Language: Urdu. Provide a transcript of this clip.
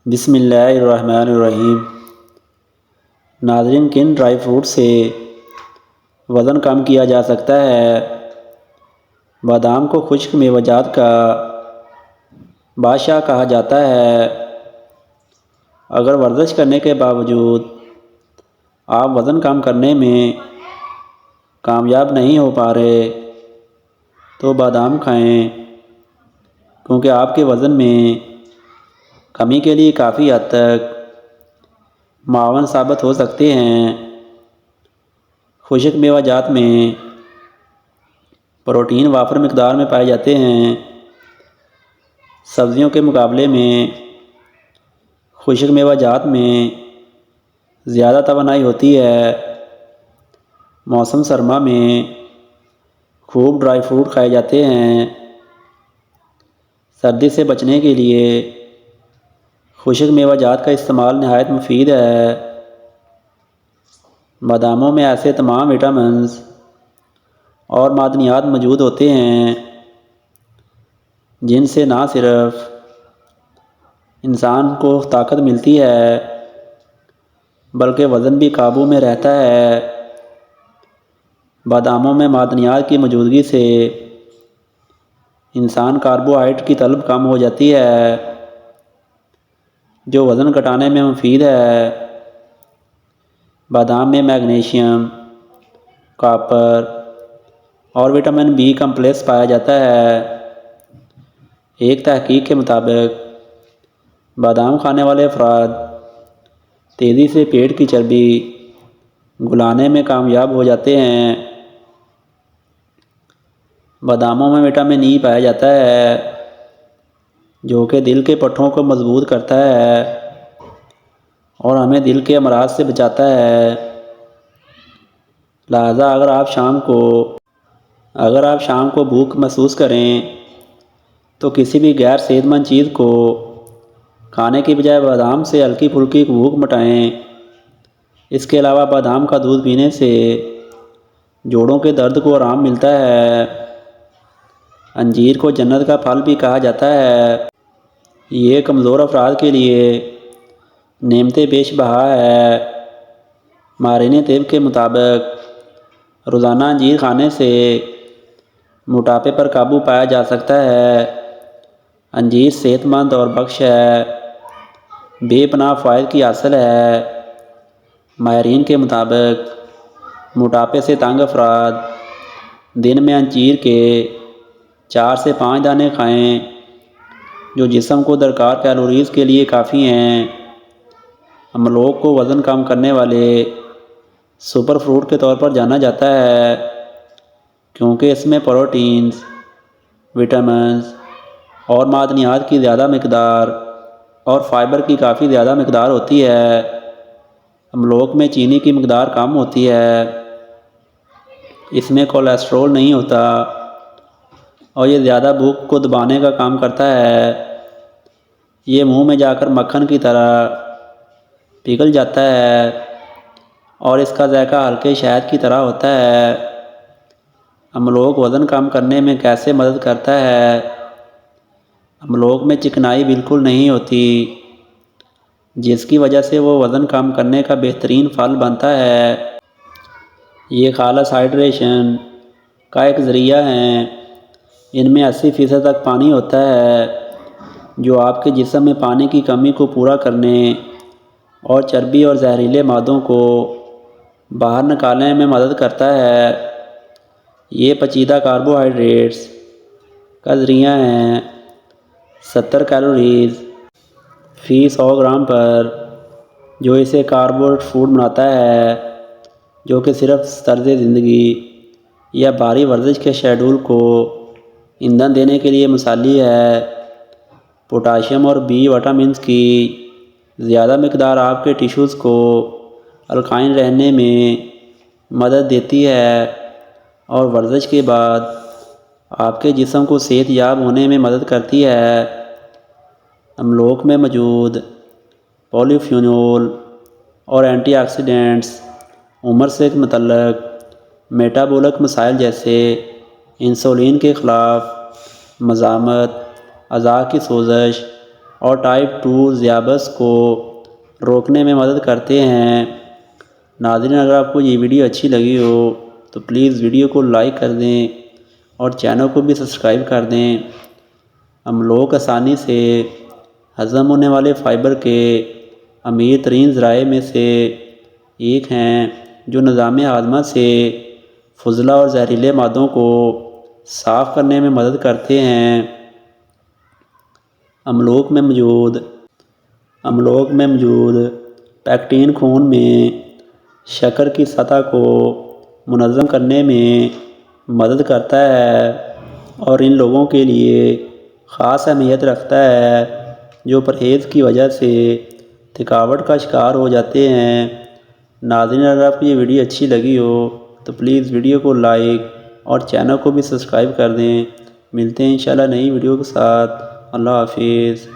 بسم اللہ الرحمن الرحیم۔ ناظرین، کن ڈرائی فروٹ سے وزن کم کیا جا سکتا ہے؟ بادام کو خشک میوہ جات کا بادشاہ کہا جاتا ہے۔ اگر ورزش کرنے کے باوجود آپ وزن کم کرنے میں کامیاب نہیں ہو پا رہے تو بادام کھائیں، کیونکہ آپ کے وزن میں کمی کے لیے کافی حد تک معاون ثابت ہو سکتے ہیں۔ خشک میوہ جات میں پروٹین وافر مقدار میں پائے جاتے ہیں۔ سبزیوں کے مقابلے میں خشک میوہ جات میں زیادہ توانائی ہوتی ہے۔ موسم سرما میں خوب ڈرائی فروٹ کھائے جاتے ہیں۔ سردی سے بچنے کے لیے خشک میوہ جات کا استعمال نہایت مفید ہے۔ باداموں میں ایسے تمام وٹامنز اور معدنیات موجود ہوتے ہیں جن سے نہ صرف انسان کو طاقت ملتی ہے بلکہ وزن بھی قابو میں رہتا ہے۔ باداموں میں معدنیات کی موجودگی سے انسان کاربوہائیڈریٹ کی طلب کم ہو جاتی ہے، جو وزن گھٹانے میں مفید ہے۔ بادام میں میگنیشیم، کاپر اور وٹامن بی کمپلیکس پایا جاتا ہے۔ ایک تحقیق کے مطابق بادام کھانے والے افراد تیزی سے پیٹ کی چربی گلانے میں کامیاب ہو جاتے ہیں۔ باداموں میں وٹامن ای پایا جاتا ہے جو کہ دل کے پٹھوں کو مضبوط کرتا ہے اور ہمیں دل کے امراض سے بچاتا ہے۔ لہٰذا اگر آپ شام کو بھوک محسوس کریں تو کسی بھی غیر صحت مند چیز کو کھانے کی بجائے بادام سے ہلکی پھلکی بھوک مٹائیں۔ اس کے علاوہ بادام کا دودھ پینے سے جوڑوں کے درد کو آرام ملتا ہے۔ انجیر کو جنت کا پھل بھی کہا جاتا ہے۔ یہ کمزور افراد کے لیے نعمت بیش بہا ہے۔ ماہرین طب کے مطابق روزانہ انجیر کھانے سے موٹاپے پر قابو پایا جا سکتا ہے۔ انجیر صحت مند اور بخش ہے، بے پناہ فوائد کی حاصل ہے۔ ماہرین کے مطابق موٹاپے سے تنگ افراد دن میں انجیر کے 4 سے 5 دانے کھائیں، جو جسم کو درکار کیلوریز کے لیے کافی ہیں۔ املوک کو وزن کم کرنے والے سپر فروٹ کے طور پر جانا جاتا ہے کیونکہ اس میں پروٹینز، وٹامنز اور معدنیات کی زیادہ مقدار اور فائبر کی کافی زیادہ مقدار ہوتی ہے۔ املوک میں چینی کی مقدار کم ہوتی ہے، اس میں کولیسٹرول نہیں ہوتا اور یہ زیادہ بھوک کو دبانے کا کام کرتا ہے۔ یہ منہ میں جا کر مکھن کی طرح پگھل جاتا ہے اور اس کا ذائقہ ہلکے شہد کی طرح ہوتا ہے۔ املوک وزن کم کرنے میں کیسے مدد کرتا ہے؟ املوک میں چکنائی بالکل نہیں ہوتی، جس کی وجہ سے وہ وزن کم کرنے کا بہترین پھل بنتا ہے۔ یہ خالص ہائیڈریشن کا ایک ذریعہ ہیں۔ ان میں 80% تک پانی ہوتا ہے، جو آپ کے جسم میں پانی کی کمی کو پورا کرنے اور چربی اور زہریلے مادوں کو باہر نکالنے میں مدد کرتا ہے۔ یہ پیچیدہ کاربوہائیڈریٹس کا ذریعہ ہیں۔ 70 کیلوریز فی 100 گرام پر، جو اسے کاربوہائیڈریٹ فوڈ بناتا ہے، جو کہ صرف طرز زندگی یا بھاری ورزش کے شیڈول کو ایندھن دینے کے لیے مثالی ہے۔ پوٹاشیم اور بی وٹامنز کی زیادہ مقدار آپ کے ٹیشوز کو الکائن رہنے میں مدد دیتی ہے اور ورزش کے بعد آپ کے جسم کو صحت یاب ہونے میں مدد کرتی ہے۔ املوک میں موجود پولیفینول اور اینٹی آکسیڈنٹس عمر سے متعلق میٹابولک مسائل جیسے انسولین کے خلاف مزاحمت، اعضاء کی سوزش اور ٹائپ 2 ذیابیطس کو روکنے میں مدد کرتے ہیں۔ ناظرین، اگر آپ کو یہ ویڈیو اچھی لگی ہو تو پلیز ویڈیو کو لائک کر دیں اور چینل کو بھی سبسکرائب کر دیں۔ ہم لوگ آسانی سے ہضم ہونے والے فائبر کے امیر ترین ذرائع میں سے ایک ہیں، جو نظام ہاضمہ سے فضلہ اور زہریلے مادوں کو صاف کرنے میں مدد کرتے ہیں۔ املوک میں موجود پیکٹین خون میں شکر کی سطح کو منظم کرنے میں مدد کرتا ہے اور ان لوگوں کے لیے خاص اہمیت رکھتا ہے جو پرہیز کی وجہ سے تھکاوٹ کا شکار ہو جاتے ہیں۔ ناظرین، اگر آپ کو یہ ویڈیو اچھی لگی ہو تو پلیز ویڈیو کو لائک اور چینل کو بھی سبسکرائب کر دیں۔ ملتے ہیں انشاءاللہ نئی ویڈیو کے ساتھ۔ اللہ حافظ۔